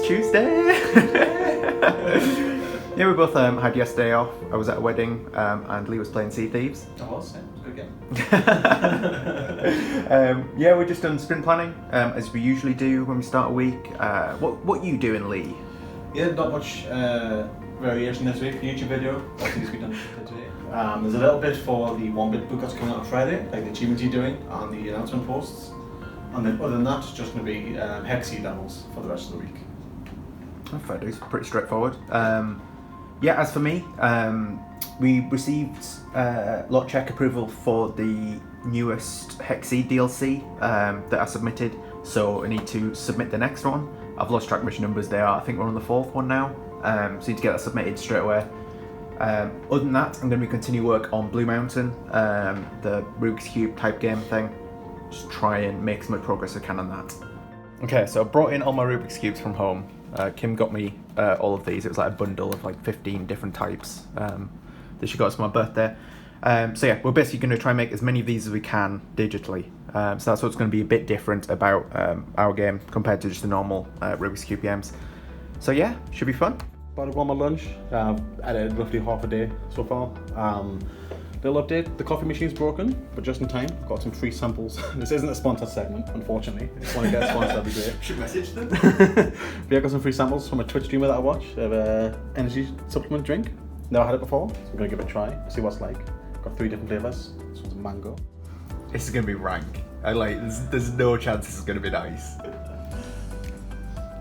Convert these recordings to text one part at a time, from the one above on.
Tuesday! Yeah, we both had yesterday off. I was at a wedding and Lee was playing Sea Thieves. I was, yeah. It was a good game. Yeah, we've just done sprint planning, as we usually do when we start a week. What you doing, Lee? Yeah, not much variation this week. YouTube video, I think we done today. There's a little bit for the 1-bit book that's coming out on Friday, like the achievements you're doing on the announcement posts. And then other than that, it's just going to be hexceed levels for the rest of the week. Oh, fair dues, pretty straightforward. Yeah, as for me, we received lot check approval for the newest hexceed DLC that I submitted, so I need to submit the next one. I've lost track of which numbers they are. I think we're on the 4th one now, so I need to get that submitted straight away. Other than that, I'm going to continue work on Blue Mountain, the Rubik's Cube type game thing. Just try and make as much progress as I can on that. Okay, so I brought in all my Rubik's Cubes from home. Kim got me all of these. It was like a bundle of like 15 different types that she got us for my birthday. So yeah, we're basically going to try and make as many of these as we can digitally. So that's what's going to be a bit different about our game compared to just the normal Rubik's Cube games. So yeah, should be fun. About to go on my lunch. I've had roughly half a day so far. Little update, the coffee machine's broken, but just in time. I've got some free samples. This isn't a sponsored segment, unfortunately. If you want to get a sponsor, that'd be great. Should message them. But yeah, I got some free samples from a Twitch streamer that I watch of energy supplement drink. Never had it before, so I'm going to give it a try, see what it's like. Got 3 different flavours. This one's mango. This is going to be rank. There's no chance this is going to be nice.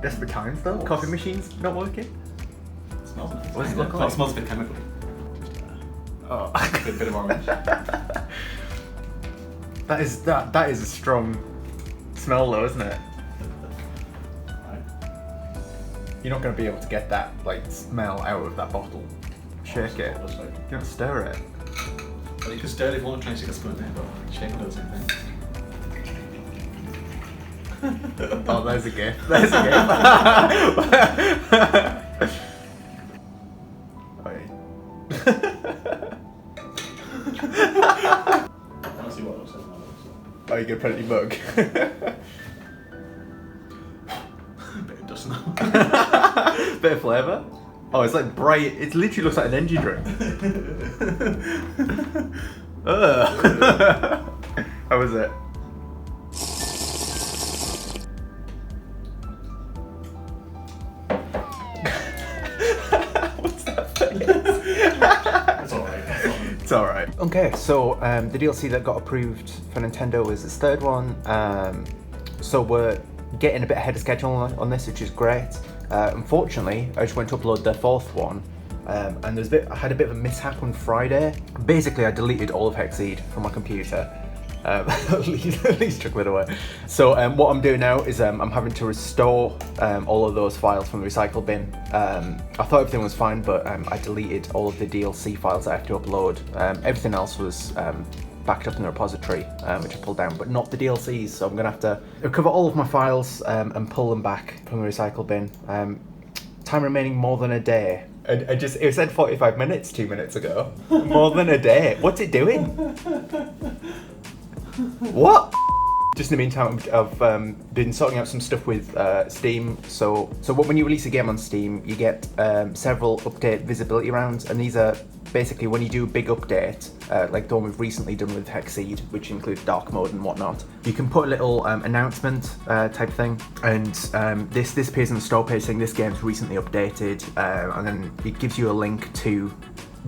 Desperate times though. Coffee machine's not working. It smells nice. What does it look like? It smells a bit chemically. Oh. A bit of orange. That is a strong smell though, isn't it? Right. You're not going to be able to get that like smell out of that bottle. Shake it. Just like, You don't stir it. well, you can stir it if you want to try and stick a spoon in there, but shake it does the same thing. Oh, there's a gift. There's a gift. Wait. Let's see what it looks like now. Oh, you get plenty mug. Bit of dust now. Bit of flavour. Oh, it's like bright. It literally looks like an energy drink. How was it? What's that face? It's alright. It's alright. Okay, so the DLC that got approved for Nintendo was its 3rd one. So we're getting a bit ahead of schedule on this, which is great. Unfortunately, I just went to upload the 4th one, and I had a bit of a mishap on Friday. Basically, I deleted all of hexceed from my computer. At least took it away. So what I'm doing now is I'm having to restore all of those files from the recycle bin. I thought everything was fine, but I deleted all of the DLC files I have to upload. Everything else was backed up in the repository, which I pulled down, but not the DLCs. So I'm gonna have to recover all of my files and pull them back from the recycle bin. Time remaining more than a day. It said 45 minutes 2 minutes ago. More than a day. What's it doing? What? Just in the meantime, I've been sorting out some stuff with Steam. So when you release a game on Steam, you get several update visibility rounds, and these are basically when you do a big update, like the one we've recently done with hexceed, which includes dark mode and whatnot. You can put a little announcement type thing, and this appears on the store page saying this game's recently updated, and then it gives you a link to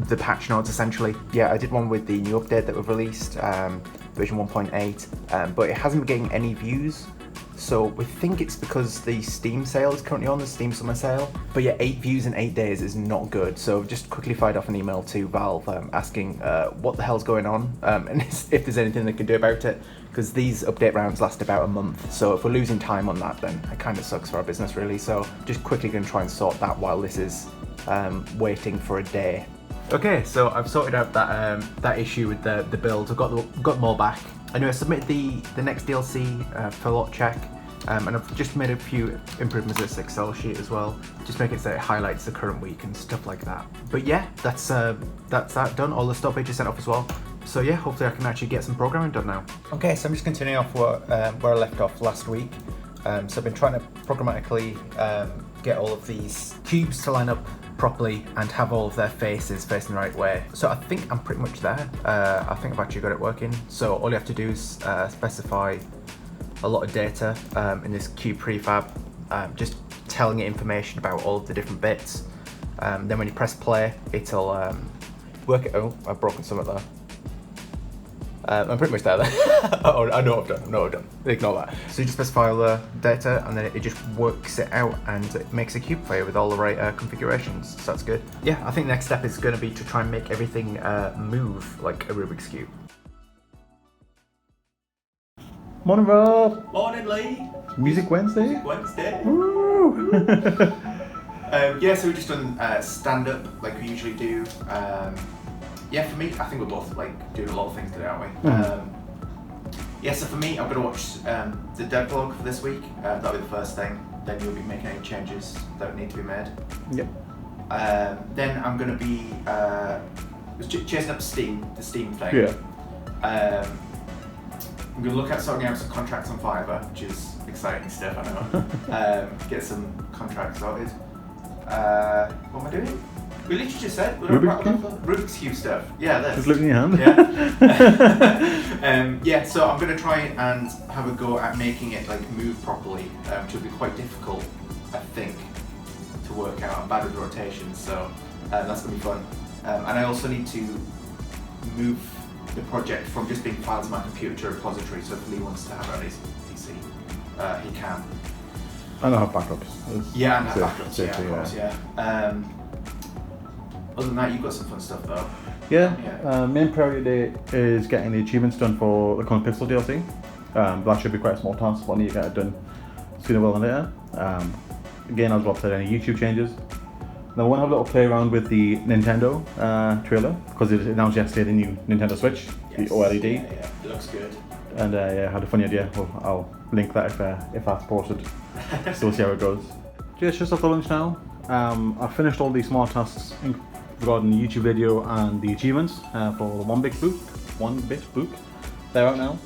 the patch notes essentially. Yeah, I did one with the new update that we've released. Version 1.8, but it hasn't been getting any views, so we think it's because the Steam sale is currently on, the Steam summer sale. But yeah, 8 views in 8 days is not good, so just quickly fired off an email to Valve asking what the hell's going on, and if there's anything they can do about it, because these update rounds last about a month, so if we're losing time on that, then it kind of sucks for our business really. So just quickly going to try and sort that while this is waiting for a day. Okay, so I've sorted out that issue with the builds. I've got them all back. Anyway, I submitted the next DLC for lot check, and I've just made a few improvements to this Excel sheet as well, just make it so it highlights the current week and stuff like that. But yeah, that's that done. All the stuff I just sent off as well. So yeah, hopefully I can actually get some programming done now. Okay, so I'm just continuing off where I left off last week. So I've been trying to programmatically get all of these cubes to line up properly and have all of their faces facing the right way. So I think I'm pretty much there. I think I've actually got it working. So all you have to do is specify a lot of data in this cube prefab, just telling it information about all of the different bits. Then when you press play, it'll work it. Oh, I've broken some of that. I'm pretty much there then. Oh, I know what I've done. Ignore that. So you just specify all the data and then it just works it out and it makes a cube for you with all the right configurations. So that's good. Yeah, I think the next step is going to be to try and make everything move like a Rubik's Cube. Morning, Rob. Morning, Lee. Music Wednesday. Wednesday. Woo! Yeah, so we've just done stand-up like we usually do. Yeah, for me, I think we're both like doing a lot of things today, aren't we? Yeah, so for me, I'm going to watch the dev vlog for this week. That'll be the first thing. Then you'll be making any changes that need to be made. Yep. Then I'm going to be chasing up the Steam thing. Yeah. I'm going to look at sorting out some contracts on Fiverr, which is exciting stuff, I know. Get some contracts sorted. What am I doing? We literally just said Rubik's Cube stuff. Yeah, this. Just look in your hand. Yeah. Yeah, so I'm going to try and have a go at making it like move properly, which will be quite difficult, I think, to work out. I'm bad with rotations, so that's going to be fun. And I also need to move the project from just being files on my computer to a repository, so if Lee wants to have it on his PC, he can. And I have backups. Yeah, and have backups, yeah, of course, yeah. Other than that, you've got some fun stuff though. Yeah. Main priority today is getting the achievements done for the Clone Pixel DLC. That should be quite a small task, but I need to get it done sooner rather than later. Again, as well as any YouTube changes. Now I want to have a little play around with the Nintendo trailer, because it announced yesterday the new Nintendo Switch, the OLED. Yeah, it looks good. And yeah, I had a funny idea. Well, I'll link that if that's posted, so we'll see how it goes. Yeah, it's just after lunch now. I've finished all the small tasks regarding the YouTube video and the achievements for the one bit book. They're out now.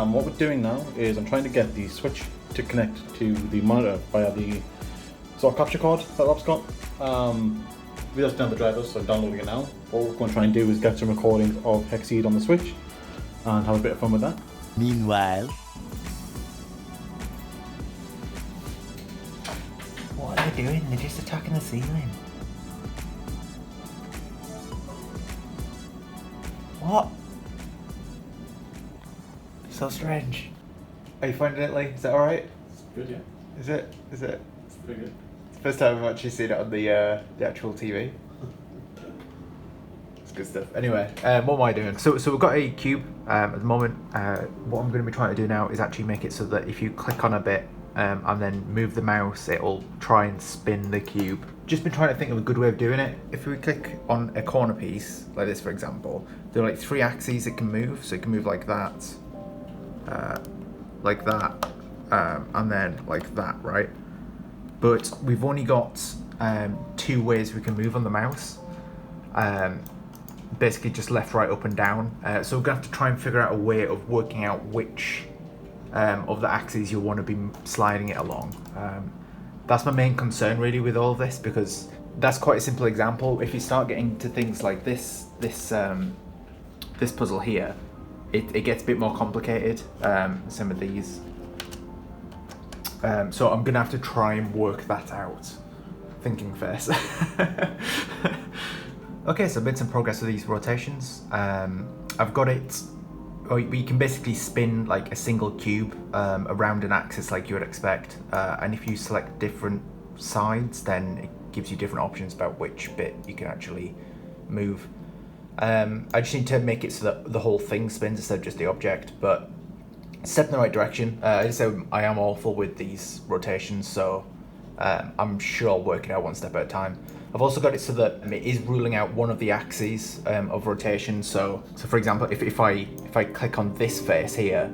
What we're doing now is I'm trying to get the Switch to connect to the monitor via the sort of capture card that Rob's got. We just down the drivers, so I'm downloading it now. What we're going to try and do is get some recordings of Hexceed on the Switch and have a bit of fun with that. Meanwhile, What are they doing? They're just attacking the ceiling. What? So strange. Are you finding it, Lee? Is that alright? It's good, yeah. Is it? It's pretty good. It's the first time I've actually seen it on the actual TV. It's good stuff. Anyway, what am I doing? So we've got a cube at the moment. What I'm going to be trying to do now is actually make it so that if you click on a bit and then move the mouse, it'll try and spin the cube. Just been trying to think of a good way of doing it. If we click on a corner piece, like this for example, there are like 3 axes it can move. So it can move like that, and then like that, right? But we've only got 2 ways we can move on the mouse. Basically just left, right, up and down. So we're going to have to try and figure out a way of working out which of the axes you want to be sliding it along. That's my main concern really with all of this, because that's quite a simple example. If you start getting to things like this puzzle here, it gets a bit more complicated, some of these. So I'm going to have to try and work that out. Thinking first. Okay, so I've made some progress with these rotations. I've got it, you can basically spin like a single cube around an axis like you would expect. And if you select different sides, then it gives you different options about which bit you can actually move. I just need to make it so that the whole thing spins instead of just the object, but step in the right direction. I am awful with these rotations, so I'm sure I'll work it out one step at a time. I've also got it so that it is ruling out one of the axes of rotation. So for example, if I click on this face here,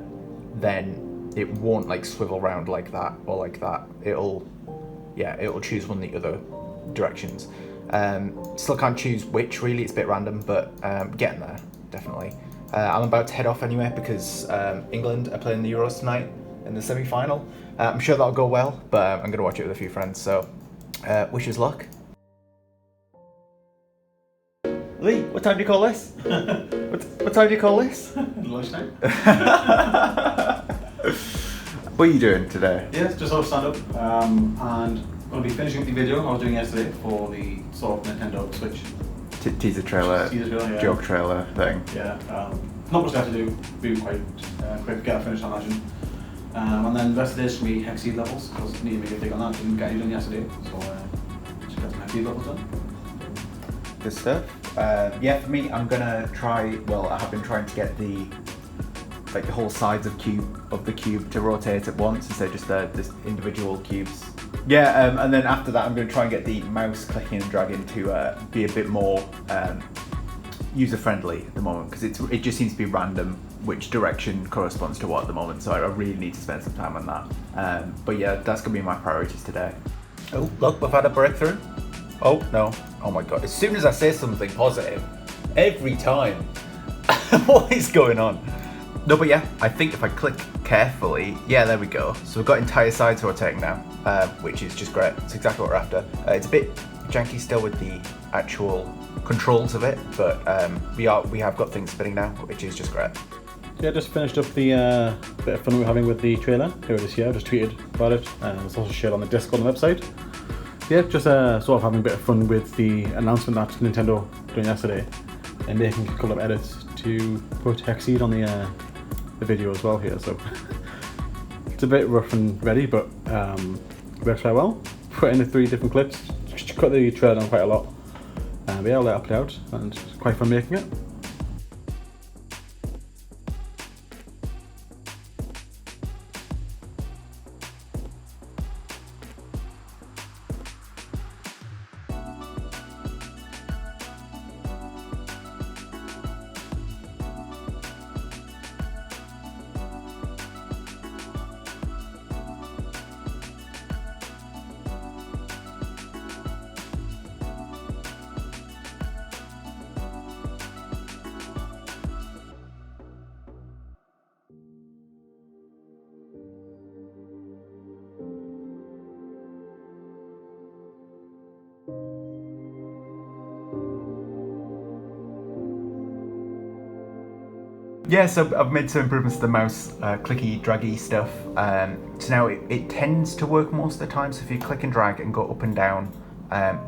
then it won't like swivel around like that or like that. It'll choose one of the other directions. Still can't choose which really, it's a bit random, but getting there, definitely. I'm about to head off anyway because England are playing the Euros tonight in the semi-final. I'm sure that'll go well, but I'm going to watch it with a few friends, so Wish us luck. Lee, what time do you call this? what time do you call this? Lunchtime. What are you doing today? Yes, just sort of stand up, and I'm going to be finishing up the video I was doing yesterday for the sort of Nintendo Switch. Teaser trailer, Yeah. joke trailer thing. Yeah, not much left to do, be quite quick, get it finished I imagine. And then the rest of the day is going to be hexceed levels, because I need to make a dig on that, didn't get any done yesterday, so just get some hexceed levels done. Good stuff. Yeah, for me, I'm gonna try. Well, I have been trying to get the whole sides of the cube to rotate at once instead of just the individual cubes. Yeah, and then after that, I'm going to try and get the mouse clicking and dragging to be a bit more user-friendly at the moment, because it just seems to be random which direction corresponds to what at the moment. So I really need to spend some time on that. But yeah, that's going to be my priorities today. Oh, look, we've had a breakthrough. Oh no! Oh my god! As soon as I say something positive, every time, what is going on? No, but yeah, I think if I click carefully, yeah, there we go. So we've got entire sides rotating now, which is just great. It's exactly what we're after. It's a bit janky still with the actual controls of it, but we have got things spinning now, which is just great. Yeah, just finished up the bit of fun we're having with the trailer. Here it is here, I just tweeted about it, and it's also shared on the Discord on the website. Yeah, just sort of having a bit of fun with the announcement that Nintendo doing yesterday, and making a couple of edits to put hexceed on the video as well here. So it's a bit rough and ready, but works quite well. Put in the 3 different clips, cut the trailer down quite a lot. But yeah, I'll let it play out, and it's quite fun making it. Yeah, so I've made some improvements to the mouse clicky, draggy stuff. So now it tends to work most of the time. So if you click and drag and go up and down,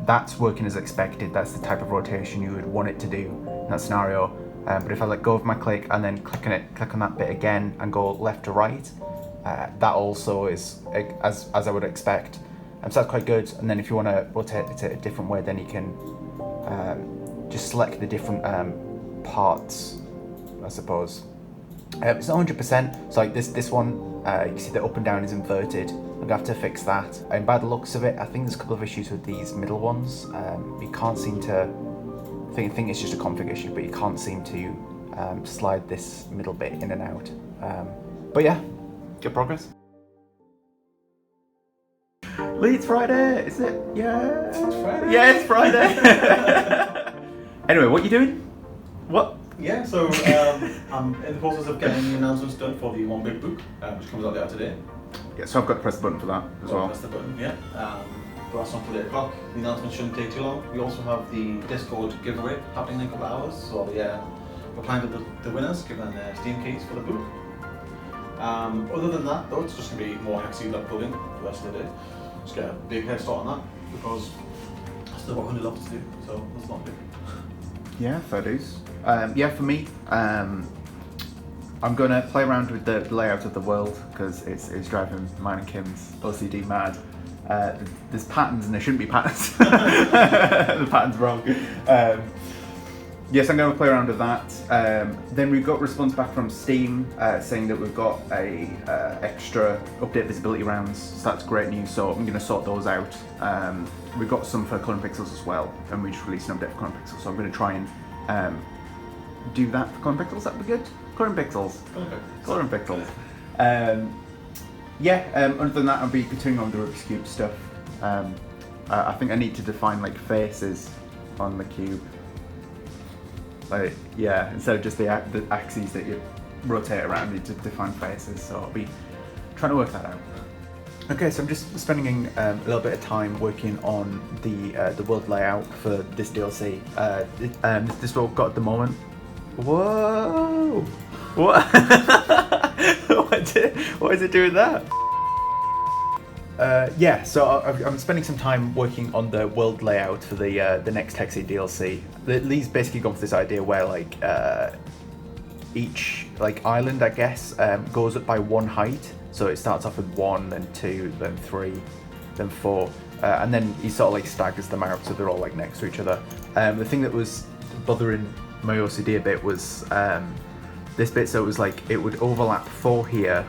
that's working as expected. That's the type of rotation you would want it to do in that scenario. But if I let go of my click and then click on that bit again and go left to right, that also is as I would expect. So that's quite good. And then if you want to rotate it a different way, then you can just select the different parts, I suppose. It's not 100%, so like this one, you see the up and down is inverted. I'm gonna have to fix that. And by the looks of it, I think there's a couple of issues with these middle ones. You can't seem to, I think it's just a config issue, but you can't seem to slide this middle bit in and out. But yeah, good progress. Lee, it's Friday, is it? Yeah. It's Friday. Yeah, it's Friday. Anyway, what are you doing? What? Yeah, so I'm in the process of getting the announcements done for the One Big Book, which comes out later today. Yeah, so I've got to press the button for that as well. Press the button, yeah. But that's not till 8 o'clock. The announcement shouldn't take too long. We also have the Discord giveaway happening in a couple of hours. So we're planning to the winners, giving them Steam keys for the book. Other than that, though, it's just going to be more hexceed uploading for the rest of the day. Just get a big head start on that, because I still got 100 left to do, so that's not big. Yeah, fair dues. Yeah, for me, I'm going to play around with the layout of the world, because it's driving mine and Kim's OCD mad. There's patterns and there shouldn't be patterns. The pattern's wrong. Yes, I'm going to play around with that. Then we've got response back from Steam saying that we've got a extra update visibility rounds. So that's great news. So I'm going to sort those out. We've got some for Coloring Pixels as well, and we just released an update for Coloring Pixels. So I'm going to try and do that for Coloring Pixels. That'd be good. Coloring Pixels. Coloring Pixels. Other than that, I'll be continuing on the Rubik's Cube stuff. I think I need to define like faces on the cube. Like, yeah, instead of just the axes that you rotate around, you need to define faces. So I'll be trying to work that out. Okay, so I'm just spending a little bit of time working on the world layout for this DLC. This is what I've got at the moment. Whoa! What? What is it doing that? Yeah, so I'm spending some time working on the world layout for the next hexceed DLC. Lee's basically gone for this idea where like each like island, I guess, goes up by one height. So it starts off with 1, then 2, then 3, then 4, and then he sort of like staggers them out so they're all like next to each other. The thing that was bothering my OCD a bit was this bit. So it was like it would overlap 4 here,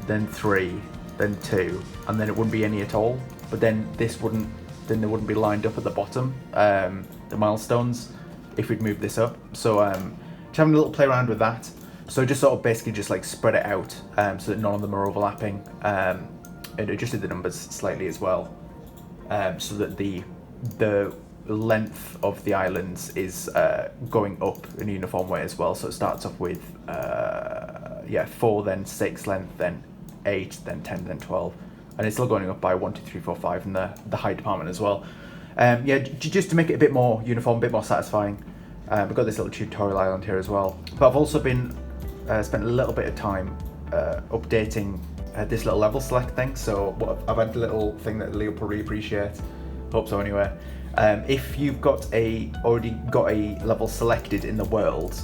then 3, then 2, and then it wouldn't be any at all. But then they wouldn't be lined up at the bottom, the milestones, if we'd move this up. So just having a little play around with that. So just sort of basically just like spread it out so that none of them are overlapping, and adjusted the numbers slightly as well, so that the length of the islands is going up in a uniform way as well. So it starts off with 4, then 6 length, then 8, then 10, then 12, and it's still going up by 1, 2, 3, 4, 5 in the height department as well. Just to make it a bit more uniform, a bit more satisfying. We've got this little tutorial island here as well. But I've also been spent a little bit of time updating this little level select thing. So I've had a little thing that Lee will probably appreciate. Hope so anyway. If you've already got a level selected in the world,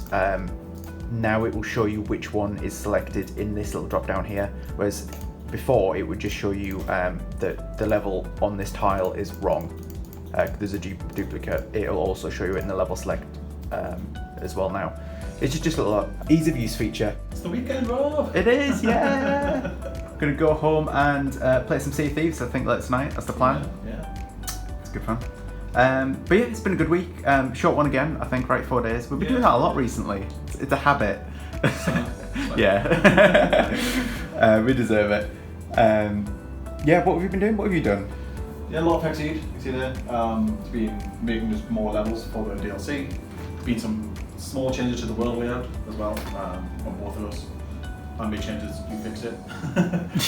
now it will show you which one is selected in this little drop down here. Whereas before it would just show you that the level on this tile is wrong. There's a duplicate. It'll also show you it in the level select as well now. It's just a little ease of use feature. It's the weekend, Rob! It is, yeah! Gonna go home and play some Sea of Thieves, I think, tonight. That's the plan. Yeah. It's good fun. But yeah, it's been a good week. Short one again, I think, right? 4 days. We've been doing that a lot recently. It's a habit. Yeah. We deserve it. Yeah, what have you been doing? What have you done? Yeah, a lot of hexceed, you can see there. It's been making just more levels for the DLC. Been some small changes to the world layout as well on both of those. And big changes, you fixed it.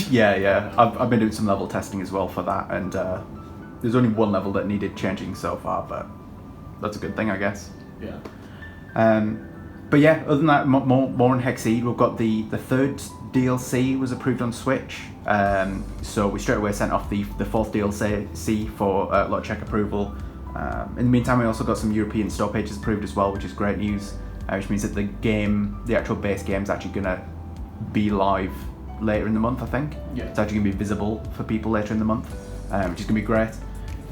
Yeah. I've been doing some level testing as well for that, and there's only one level that needed changing so far, but that's a good thing, I guess. Yeah. But yeah, other than that, more on hexceed. We've got the third DLC was approved on Switch, so we straight away sent off the fourth DLC for lot check approval. In the meantime, we also got some European store pages approved as well, which is great news, which means that the actual base game is actually gonna be live later in the month, I think. Yeah. It's actually gonna be visible for people later in the month, which is gonna be great.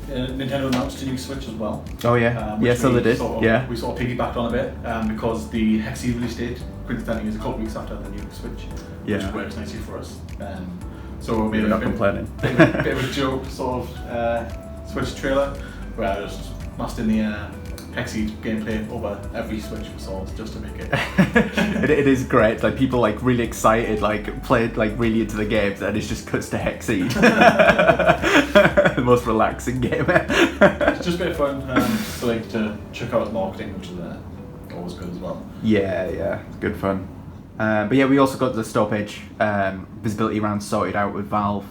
Nintendo announced a new Switch as well. Oh yeah, so they did. We sort of piggybacked on a bit because the hexceed release date, coincidentally, is a couple of weeks after the new Switch, which works nicely for us. So we made a bit of a joke sort of Switch trailer where I just masked in the hexceed gameplay over every Switch we saw just to make it. It is great. Like people like really excited, like played like really into the games, and it just cuts to hexceed. The most relaxing game. It's just a bit of fun to check out his marketing, which is always good as well. Yeah, good fun. But yeah, we also got the store page visibility round sorted out with Valve,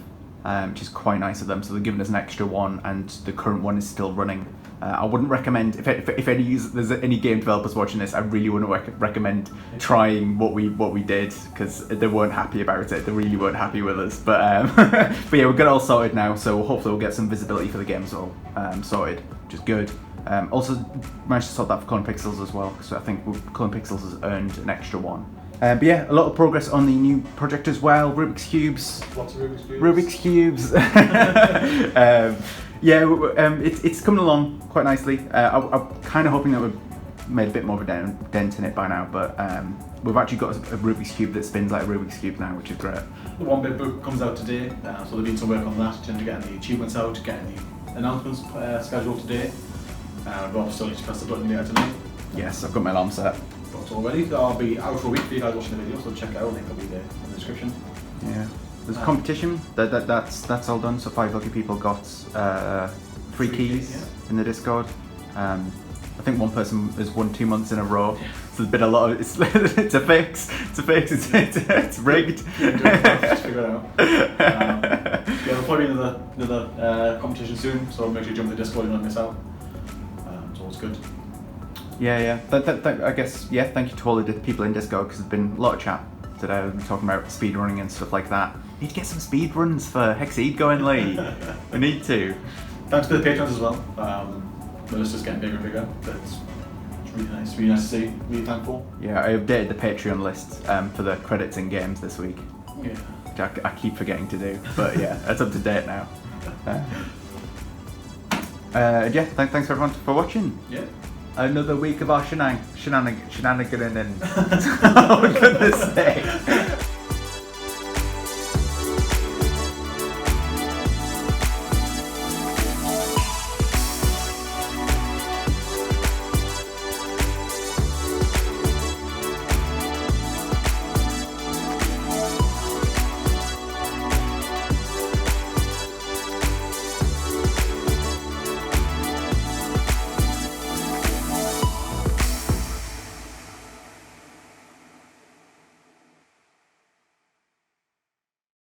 which is quite nice of them. So they're giving us an extra one, and the current one is still running. I wouldn't recommend, if there's any game developers watching this, I really wouldn't recommend trying what we did, because they weren't happy about it. They really weren't happy with us. But yeah, we've got it all sorted now, so hopefully we'll get some visibility for the games all sorted, which is good. Also managed to sort that for Clone Pixels as well, so I think Clone Pixels has earned an extra one. But yeah, a lot of progress on the new project as well. Rubik's Cubes. Lots of Rubik's Cubes. It's coming along quite nicely. I'm kind of hoping that we've made a bit more of a dent in it by now, but we've actually got a Rubik's Cube that spins like a Rubik's Cube now, which is great. The 1-bit book comes out today, so there's been some work on that, in terms of getting the achievements out, getting the announcements scheduled today. Rob still needs to press the button later tonight. Yes, I've got my alarm set. But already, that'll be out for a week for you guys watching the video, so check it out, link will be there in the description. Yeah. There's a competition, that's all done, so 5 lucky people got free keys in the Discord. I think one person has won 2 months in a row. there's been a lot of it's a fix. It's rigged. Just figure it out. Yeah, there'll probably be another competition soon, so make sure you jump to Discord and not miss out. So it's good. Yeah. I guess thank you to all the people in Discord because there's been a lot of chat today. We've been talking about speedrunning and stuff like that. We need to get some speedruns for Hexceed going, Lee. We need to. Thanks to the patrons as well. The list is getting bigger and bigger. It's really nice to see. Really thankful. Yeah, I updated the Patreon list for the credits in games this week. Yeah. Which I keep forgetting to do, but yeah, that's up to date now. Thanks everyone for watching. Yeah. Another week of our shenanigan and oh goodness sake.